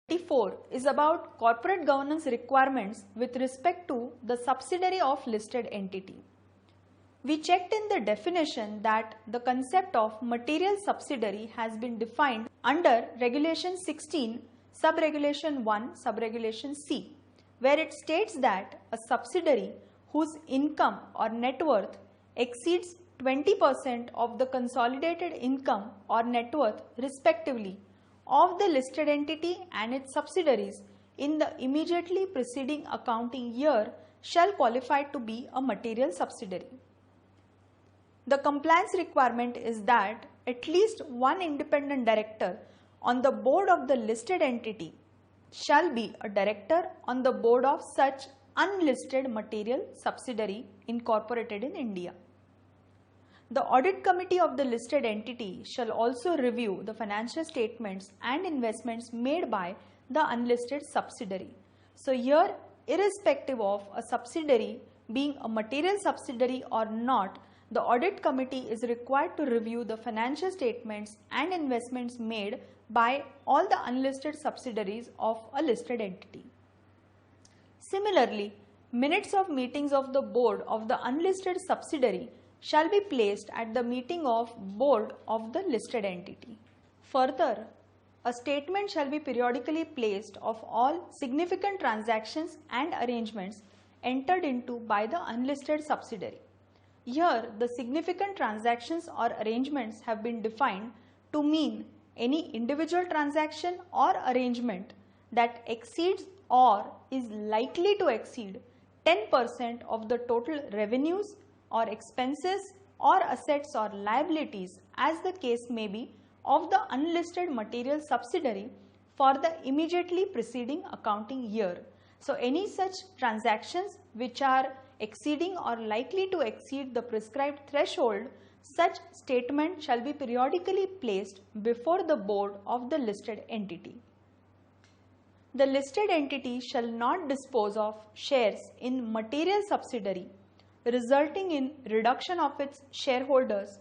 24 is about corporate governance requirements with respect to the subsidiary of listed entity. We checked in the definition that the concept of material subsidiary has been defined under Regulation 16, Subregulation 1, Subregulation C, where it states that a subsidiary whose income or net worth exceeds 20% of the consolidated income or net worth respectively of the listed entity and its subsidiaries in the immediately preceding accounting year shall qualify to be a material subsidiary. The compliance requirement is that at least one independent director on the board of the listed entity shall be a director on the board of such unlisted material subsidiary incorporated in India. The audit committee of the listed entity shall also review the financial statements and investments made by the unlisted subsidiary. So here, irrespective of a subsidiary being a material subsidiary or not, the audit committee is required to review the financial statements and investments made by all the unlisted subsidiaries of a listed entity. Similarly, minutes of meetings of the board of the unlisted subsidiary shall be placed at the meeting of board of the listed entity. Further, a statement shall be periodically placed of all significant transactions and arrangements entered into by the unlisted subsidiary. Here, the significant transactions or arrangements have been defined to mean any individual transaction or arrangement that exceeds or is likely to exceed 10% of the total revenues or expenses or assets or liabilities, as the case may be, of the unlisted material subsidiary for the immediately preceding accounting year. So, any such transactions which are exceeding or likely to exceed the prescribed threshold, such statement shall be periodically placed before the board of the listed entity. The listed entity shall not dispose of shares in material subsidiary resulting in reduction of its shareholders,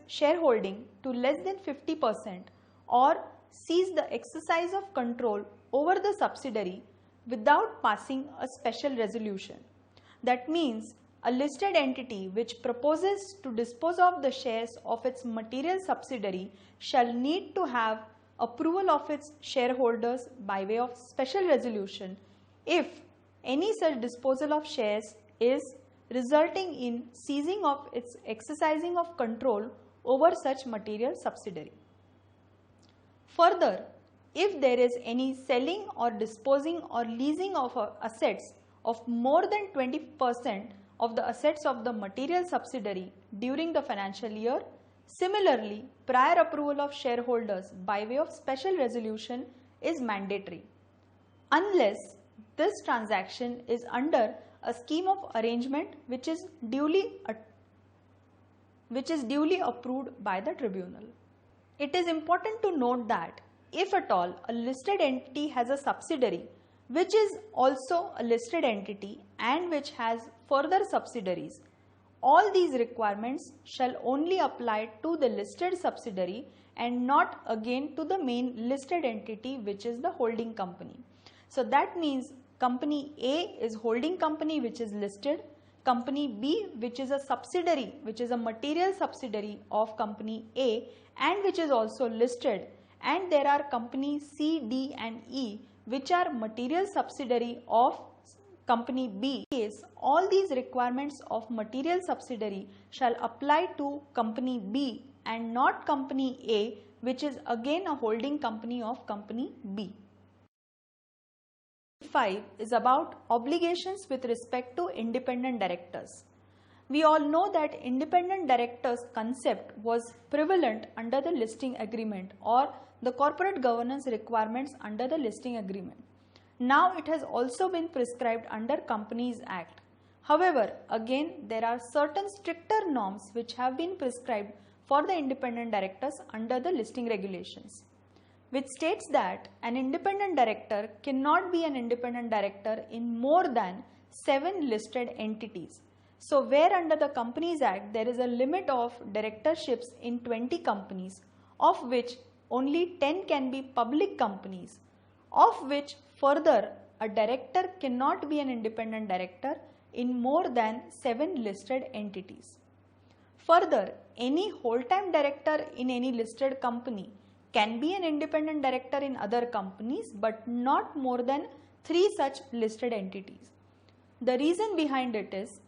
shareholding to less than 50% or cease the exercise of control over the subsidiary without passing a special resolution. That means a listed entity which proposes to dispose of the shares of its material subsidiary shall need to have approval of its shareholders by way of special resolution if any such disposal of shares is resulting in ceasing of its exercising of control over such material subsidiary. Further, if there is any selling or disposing or leasing of assets of more than 20% of the assets of the material subsidiary during the financial year, similarly, prior approval of shareholders by way of special resolution is mandatory, unless this transaction is under a scheme of arrangement which is duly approved by the tribunal. It is important to note that if at all a listed entity has a subsidiary which is also a listed entity and which has further subsidiaries, all these requirements shall only apply to the listed subsidiary and not again to the main listed entity, which is the holding company. So that means company A is holding company which is listed, company B which is a subsidiary, which is a material subsidiary of company A and which is also listed, and there are company C, D and E which are material subsidiary of company B. All these requirements of material subsidiary shall apply to company B and not company A, which is again a holding company of company B. 5 is about obligations with respect to independent directors. We all know that independent directors concept was prevalent under the listing agreement or the corporate governance requirements under the listing agreement. Now it has also been prescribed under Companies Act. However, again there are certain stricter norms which have been prescribed for the independent directors under the listing regulations, which states that an independent director cannot be an independent director in more than 7 listed entities. So where under the Companies Act there is a limit of directorships in 20 companies, of which only 10 can be public companies, of which further a director cannot be an independent director in more than 7 listed entities. Further, any whole-time director in any listed company can be an independent director in other companies but not more than 3 such listed entities. The reason behind it is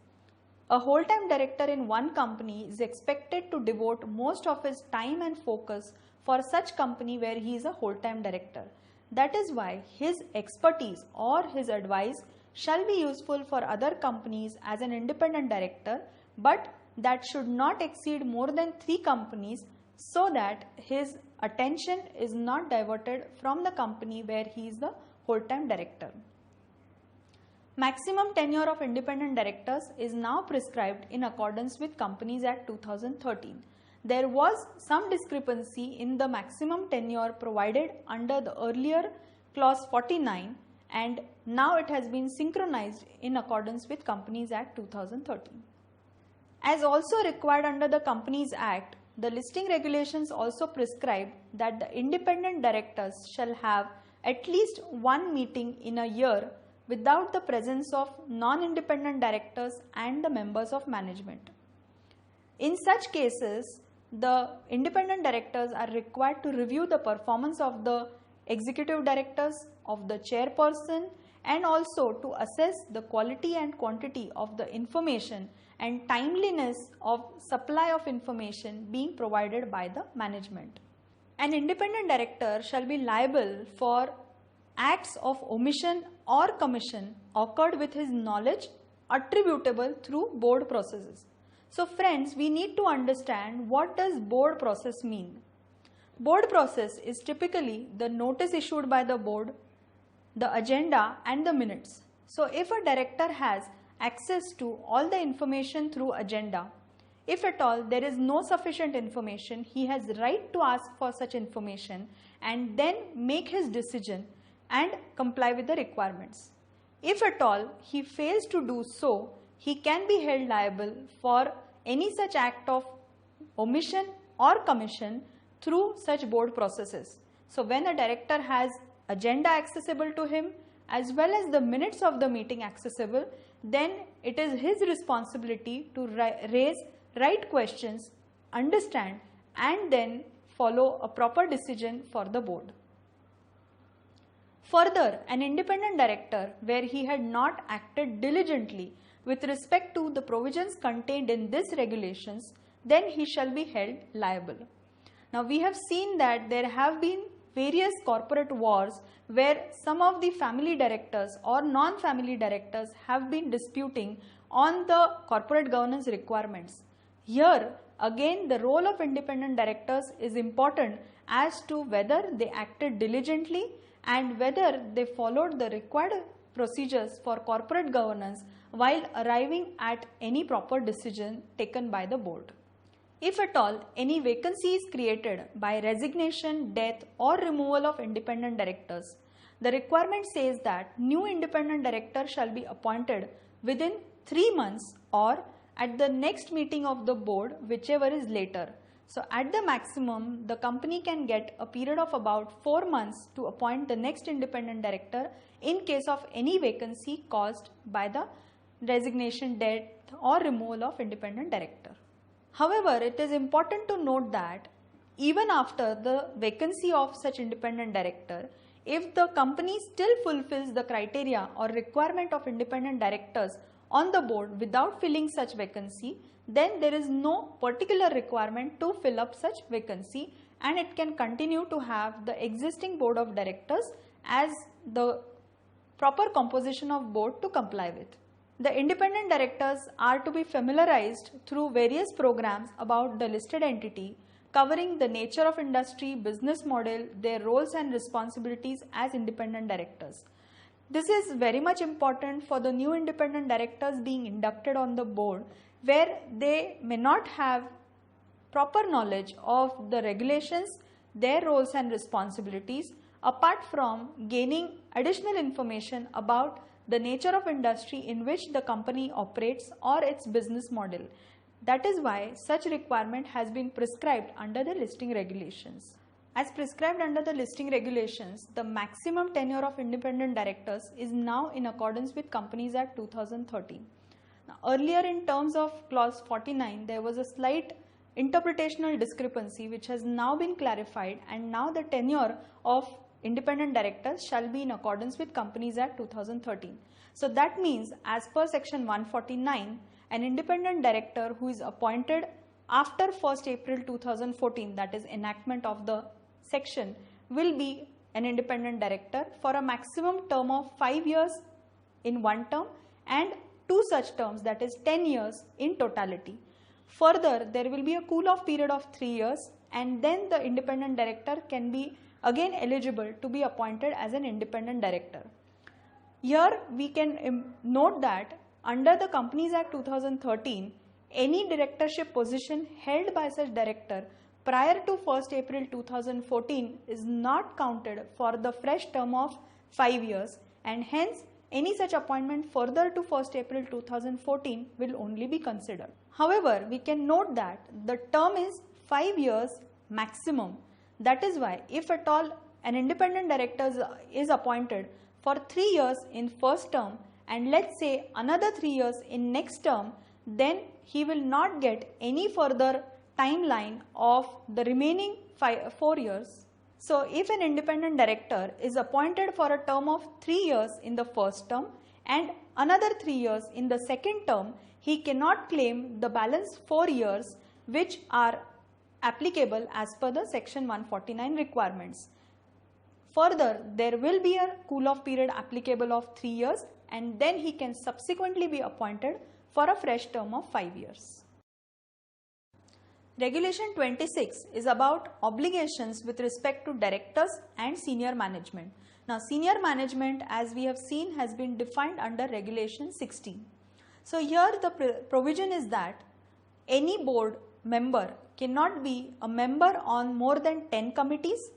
a whole-time director in one company is expected to devote most of his time and focus for such company where he is a whole-time director. That is why his expertise or his advice shall be useful for other companies as an independent director, but that should not exceed more than 3 companies so that his attention is not diverted from the company where he is the whole-time director. Maximum tenure of independent directors is now prescribed in accordance with Companies Act 2013. There was some discrepancy in the maximum tenure provided under the earlier clause 49 and now it has been synchronized in accordance with Companies Act 2013. As also required under the Companies Act, the listing regulations also prescribe that the independent directors shall have at least one meeting in a year without the presence of non-independent directors and the members of management. In such cases, the independent directors are required to review the performance of the executive directors, of the chairperson, and also to assess the quality and quantity of the information and timeliness of supply of information being provided by the management. An independent director shall be liable for acts of omission or commission occurred with his knowledge attributable through board processes. So friends, we need to understand what does board process mean. Board process is typically the notice issued by the board, the agenda and the minutes. So if a director has access to all the information through agenda, if at all there is no sufficient information, he has right to ask for such information and then make his decision and comply with the requirements. If at all he fails to do so, he can be held liable for any such act of omission or commission through such board processes. So when a director has agenda accessible to him as well as the minutes of the meeting accessible, then it is his responsibility to raise right questions, understand and then follow a proper decision for the board. Further, an independent director where he had not acted diligently with respect to the provisions contained in this regulations, then he shall be held liable. Now we have seen that there have been various corporate wars where some of the family directors or non-family directors have been disputing on the corporate governance requirements. Here again the role of independent directors is important as to whether they acted diligently and whether they followed the required procedures for corporate governance while arriving at any proper decision taken by the board. If at all any vacancy is created by resignation, death or removal of independent directors, the requirement says that new independent director shall be appointed within 3 months or at the next meeting of the board, whichever is later. So at the maximum, the company can get a period of about 4 months to appoint the next independent director in case of any vacancy caused by the resignation, death or removal of independent director. However, it is important to note that even after the vacancy of such independent director, if the company still fulfills the criteria or requirement of independent directors on the board without filling such vacancy, then there is no particular requirement to fill up such vacancy and it can continue to have the existing board of directors as the proper composition of board to comply with. The independent directors are to be familiarized through various programs about the listed entity covering the nature of industry, business model, their roles and responsibilities as independent directors. This is very much important for the new independent directors being inducted on the board where they may not have proper knowledge of the regulations, their roles and responsibilities apart from gaining additional information about the nature of industry in which the company operates or its business model. That is why such requirement has been prescribed under the listing regulations. As prescribed under the listing regulations, the maximum tenure of independent directors is now in accordance with Companies Act 2013. Now, earlier in terms of clause 49, there was a slight interpretational discrepancy which has now been clarified, and now the tenure of independent directors shall be in accordance with Companies Act 2013. So that means as per section 149, an independent director who is appointed after 1st April 2014, that is enactment of the section, will be an independent director for a maximum term of 5 years in one term and 2 such terms, that is 10 years in totality. Further, there will be a cool-off period of 3 years, and then the independent director can be again eligible to be appointed as an independent director. Here we can note that under the Companies Act 2013, any directorship position held by such director prior to 1st April 2014 is not counted for the fresh term of 5 years, and hence any such appointment further to 1st April 2014 will only be considered. However, we can note that the term is 5 years maximum. That is why if at all an independent director is appointed for 3 years in first term and let's say another 3 years in next term, then he will not get any further timeline of the remaining 4 years. So if an independent director is appointed for a term of 3 years in the first term and another 3 years in the second term, he cannot claim the balance 4 years which are applicable as per the section 149 requirements. Further, there will be a cool-off period applicable of 3 years, and then he can subsequently be appointed for a fresh term of 5 years. Regulation 26 is about obligations with respect to directors and senior management. Now, senior management, as we have seen, has been defined under Regulation 16. So here the provision is that any board member cannot be a member on more than 10 committees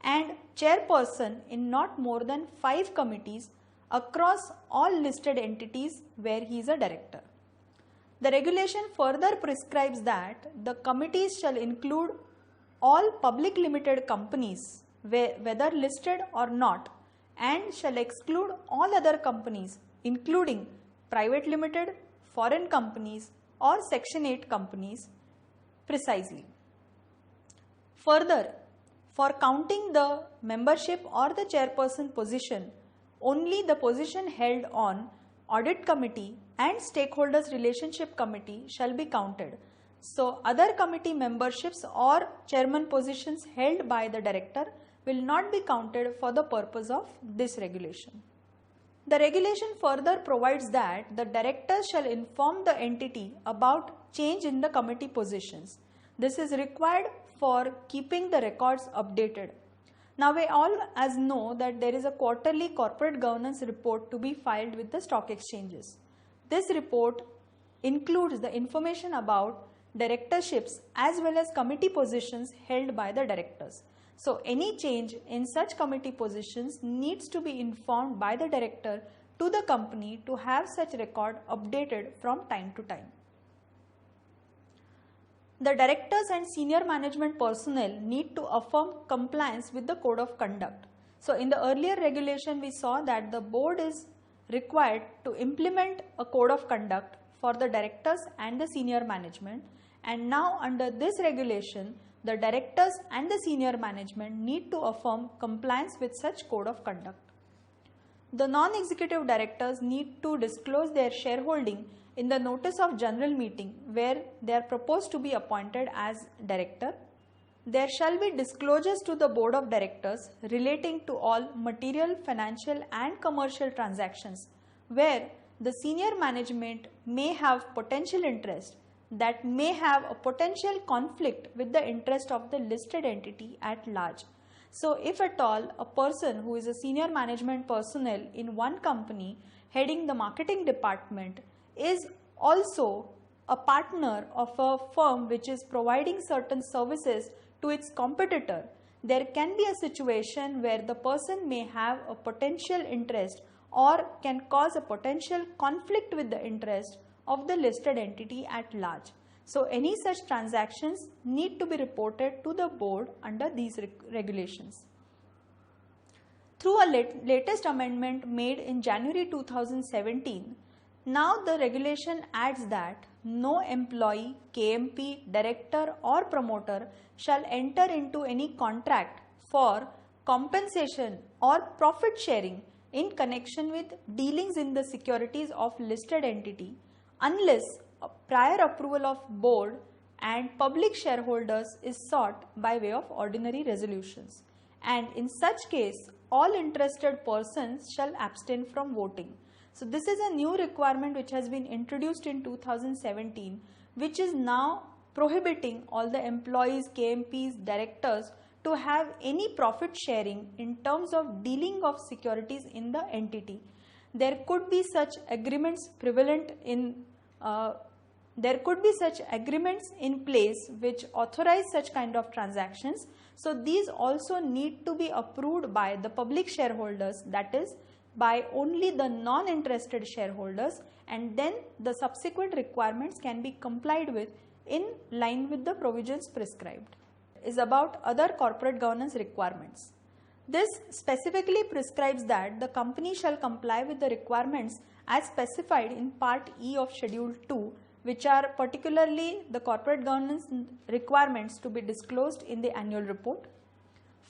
and chairperson in not more than 5 committees across all listed entities where he is a director. The regulation further prescribes that the committees shall include all public limited companies, whether listed or not, and shall exclude all other companies including private limited, foreign companies or Section 8 companies precisely. Further, for counting the membership or the chairperson position, only the position held on audit committee and stakeholders relationship committee shall be counted. So other committee memberships or chairman positions held by the director will not be counted for the purpose of this regulation. The regulation further provides that the directors shall inform the entity about change in the committee positions. This is required for keeping the records updated. Now we all as know that there is a quarterly corporate governance report to be filed with the stock exchanges. This report includes the information about directorships as well as committee positions held by the directors. So any change in such committee positions needs to be informed by the director to the company to have such record updated from time to time. The directors and senior management personnel need to affirm compliance with the code of conduct. So in the earlier regulation we saw that the board is required to implement a code of conduct for the directors and the senior management, and now under this regulation the directors and the senior management need to affirm compliance with such code of conduct. The non-executive directors need to disclose their shareholding in the notice of general meeting where they are proposed to be appointed as director. There shall be disclosures to the board of directors relating to all material, financial and commercial transactions where the senior management may have potential interest that may have a potential conflict with the interest of the listed entity at large. So if at all a person who is a senior management personnel in one company heading the marketing department is also a partner of a firm which is providing certain services to its competitor, there can be a situation where the person may have a potential interest or can cause a potential conflict with the interest of the listed entity at large. So any such transactions need to be reported to the board under these regulations. Through a latest amendment made in January 2017, now the regulation adds that no employee, KMP, director or promoter shall enter into any contract for compensation or profit sharing in connection with dealings in the securities of listed entity unless a prior approval of board and public shareholders is sought by way of ordinary resolutions, and in such case all interested persons shall abstain from voting. So this is a new requirement which has been introduced in 2017, which is now prohibiting all the employees, KMPs, directors to have any profit sharing in terms of dealing of securities in the entity. There could be such agreements prevalent in there could be such agreements in place which authorize such kind of transactions. So these also need to be approved by the public shareholders, that is by only the non-interested shareholders, and then the subsequent requirements can be complied with in line with the provisions prescribed. Is about other corporate governance requirements. This specifically prescribes that the company shall comply with the requirements as specified in Part E of Schedule 2, which are particularly the corporate governance requirements to be disclosed in the annual report.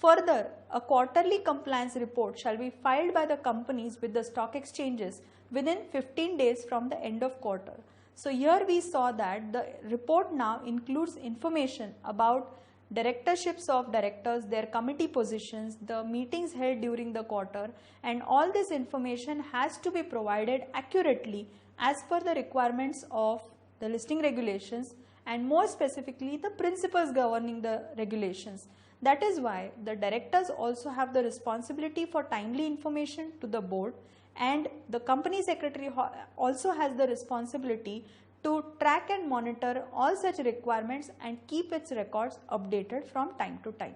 Further, a quarterly compliance report shall be filed by the companies with the stock exchanges within 15 days from the end of quarter. So here we saw that the report now includes information about directorships of directors, their committee positions, the meetings held during the quarter, and all this information has to be provided accurately as per the requirements of the listing regulations and more specifically the principles governing the regulations. That is why the directors also have the responsibility for timely information to the board, and the company secretary also has the responsibility to track and monitor all such requirements and keep its records updated from time to time.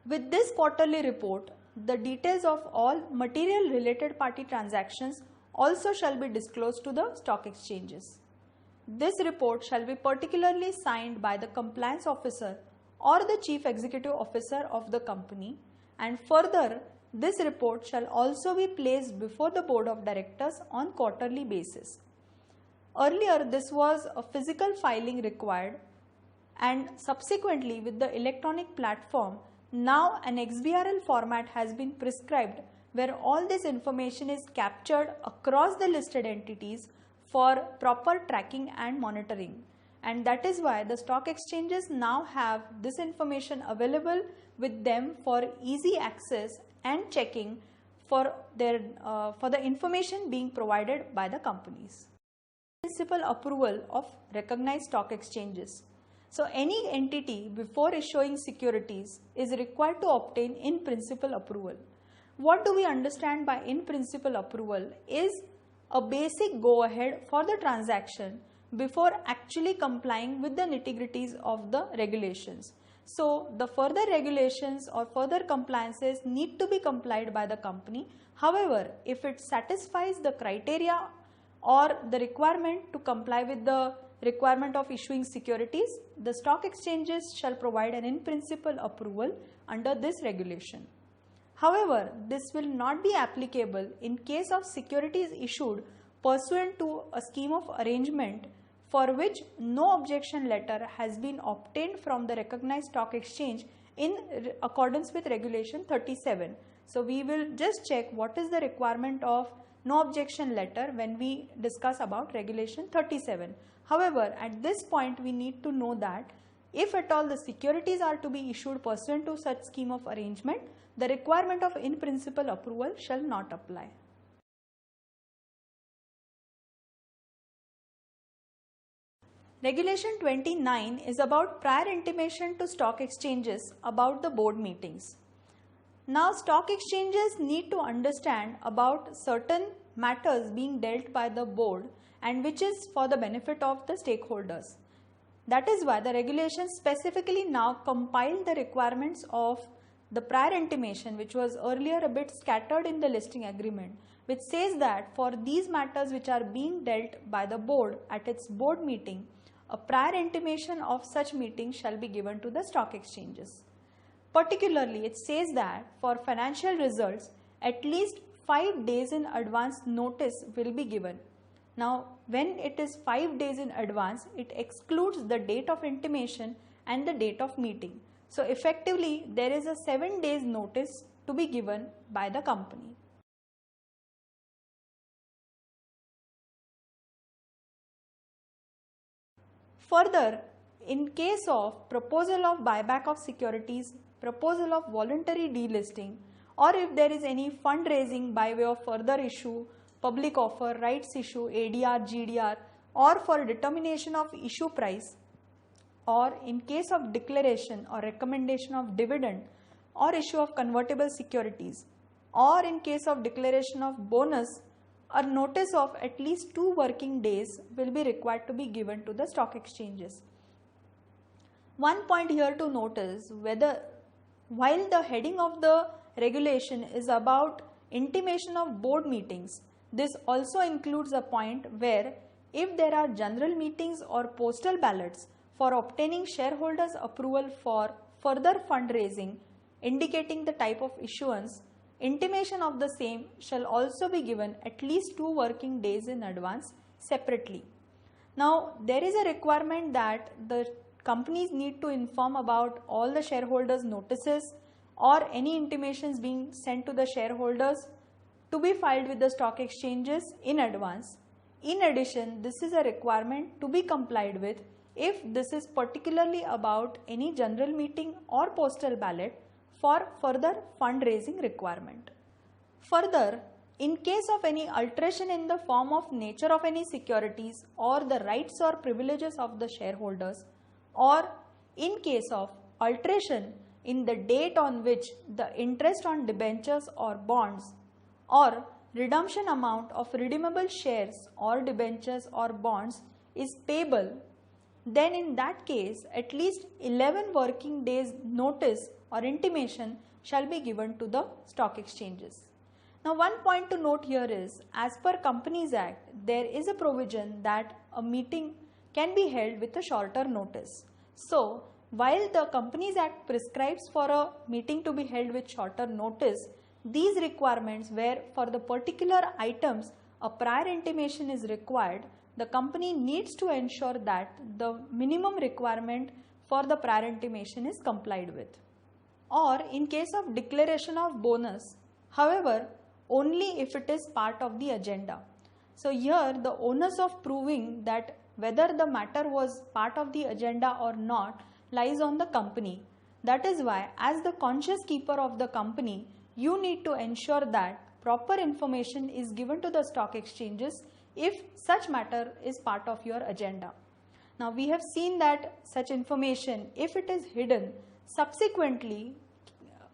With this quarterly report, the details of all material related party transactions also shall be disclosed to the stock exchanges. This report shall be particularly signed by the compliance officer or the chief executive officer of the company, and further this report shall also be placed before the board of directors on quarterly basis. Earlier this was a physical filing required, and subsequently with the electronic platform now an XBRL format has been prescribed where all this information is captured across the listed entities for proper tracking and monitoring. And that is why the stock exchanges now have this information available with them for easy access and checking for the information being provided by the companies. Principal approval of recognized stock exchanges. So any entity before issuing securities is required to obtain in principle approval. What do we understand by in principle approval is a basic go ahead for the transaction before actually complying with the nitty-gritties of the regulations. So the further regulations or further compliances need to be complied by the company. However, if it satisfies the criteria or the requirement to comply with the requirement of issuing securities, the stock exchanges shall provide an in principle approval under this regulation. However, this will not be applicable in case of securities issued pursuant to a scheme of arrangement for which no objection letter has been obtained from the recognized stock exchange in accordance with regulation 37. So we will just check what is the requirement of no objection letter when we discuss about regulation 37. However, at this point we need to know that if at all the securities are to be issued pursuant to such scheme of arrangement, the requirement of in principle approval shall not apply. Regulation 29 is about prior intimation to stock exchanges about the board meetings. Now stock exchanges need to understand about certain matters being dealt by the board and which is for the benefit of the stakeholders. That is why the regulations specifically now compile the requirements of the prior intimation, which was earlier a bit scattered in the listing agreement, which says that for these matters which are being dealt by the board at its board meeting, a prior intimation of such meeting shall be given to the stock exchanges. Particularly, it says that for financial results, at least 5 days in advance notice will be given. Now, when it is 5 days in advance, it excludes the date of intimation and the date of meeting. So, effectively, there is a 7 days notice to be given by the company. Further, in case of proposal of buyback of securities, proposal of voluntary delisting, or if there is any fundraising by way of further issue, public offer, rights issue, ADR, GDR, or for determination of issue price, or in case of declaration or recommendation of dividend or issue of convertible securities, or in case of declaration of bonus, a notice of at least 2 working days will be required to be given to the stock exchanges. One point here to note is whether, while the heading of the regulation is about intimation of board meetings, this also includes a point where if there are general meetings or postal ballots for obtaining shareholders' approval for further fundraising indicating the type of issuance, intimation of the same shall also be given at least 2 working days in advance separately. Now, there is a requirement that the companies need to inform about all the shareholders' notices or any intimations being sent to the shareholders to be filed with the stock exchanges in advance. In addition, this is a requirement to be complied with if this is particularly about any general meeting or postal ballot for further fundraising requirement. Further, in case of any alteration in the form of nature of any securities or the rights or privileges of the shareholders, or in case of alteration in the date on which the interest on debentures or bonds or redemption amount of redeemable shares or debentures or bonds is payable, then in that case at least 11 working days notice or intimation shall be given to the stock exchanges. Now, one point to note here is, as per Companies Act, there is a provision that a meeting can be held with a shorter notice. So, while the Companies Act prescribes for a meeting to be held with shorter notice, these requirements where for the particular items a prior intimation is required, the company needs to ensure that the minimum requirement for the prior intimation is complied with. Or in case of declaration of bonus, however, only if it is part of the agenda. So here the onus of proving that whether the matter was part of the agenda or not lies on the company. That is why, as the conscious keeper of the company, you need to ensure that proper information is given to the stock exchanges if such matter is part of your agenda. Now, we have seen that such information, if it is hidden, subsequently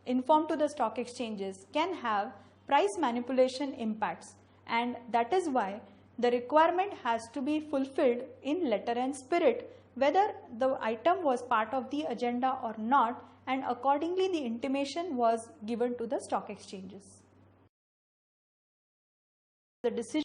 informed to the stock exchanges, can have price manipulation impacts, and that is why the requirement has to be fulfilled in letter and spirit whether the item was part of the agenda or not, and accordingly the intimation was given to the stock exchanges. The decision